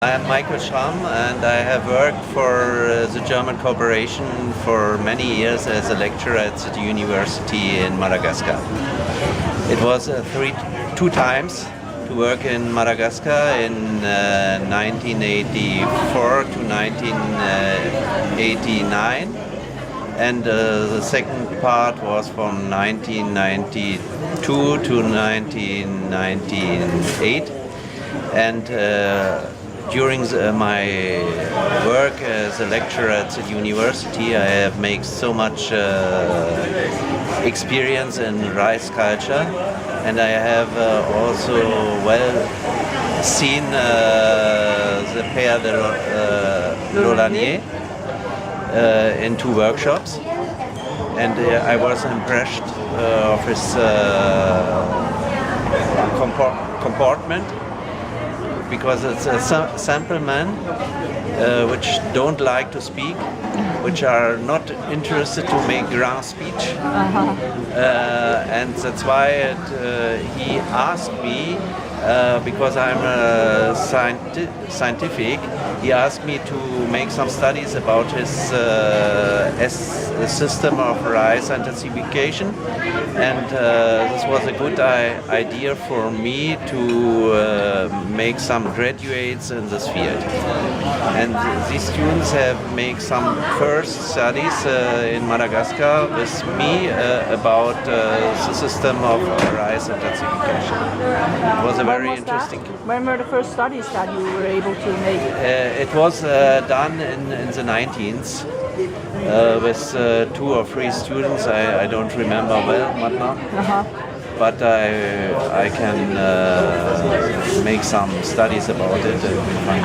I am Michael Schramm and I have worked for the German Corporation for many years as a lecturer at the university in Madagascar. It was two times to work in Madagascar in 1984 to 1989, and the second part was from 1992 to 1998. And during my work as a lecturer at the university, I have made so much experience in rice culture, and I have also seen the Père de Laulanié in two workshops, and I was impressed of his comportment, because it's a simple man which don't like to speak, which are not interested to make grand speech. And that's why he asked me, because I'm scientific, he asked me to make some studies about his system of rice intensification, and this was a good idea for me to make some graduates in this field. And these students have made some first studies in Madagascar with me about the system of rice intensification. It was a very interesting. When were the first studies that you were able to make? It was done in the 19th with 2 or 3 students. I don't remember well now, but I can make some studies about it.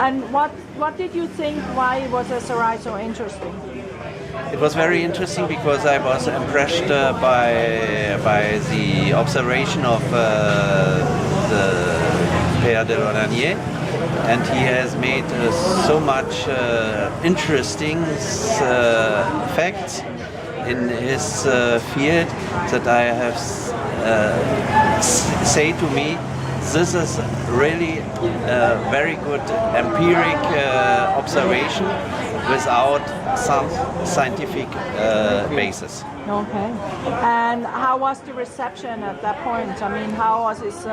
And what did you think? Why was Serato so interesting? It was very interesting because I was impressed by the observation of the Père de Laulanié, and he has made so much interesting facts in his field that I have say to me, this is really a very good empiric observation without some scientific basis. Okay. And how was the reception at that point? I mean, how was his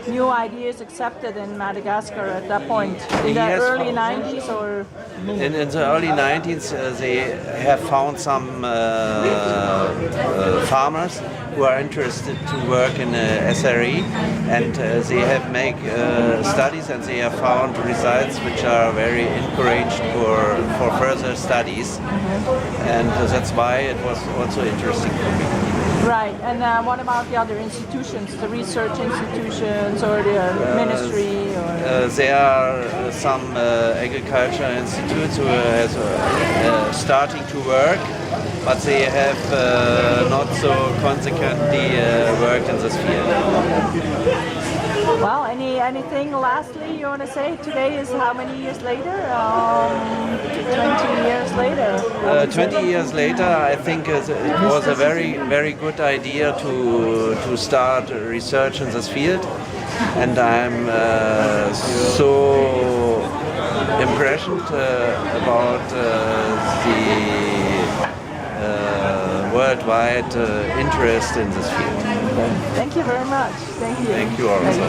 new ideas accepted in Madagascar at that point? In the early 90s or? In the early 90s, they have found some farmers who are interested to work in SRE, and they have made studies, and they have found results which are very encouraged for further studies, and that's why it was also interesting for me. Right, and what about the other institutions, the research institutions or the ministry? There are some agriculture institutes who are starting to work, but they have not so consequently worked in this field. Well, anything lastly you want to say? Today is how many years later? 20 years later. 20 years later, I think it was a very good idea to start research in this field, and I'm so impressed about the worldwide interest in this field. Thank you very much. Thank you. Thank you also.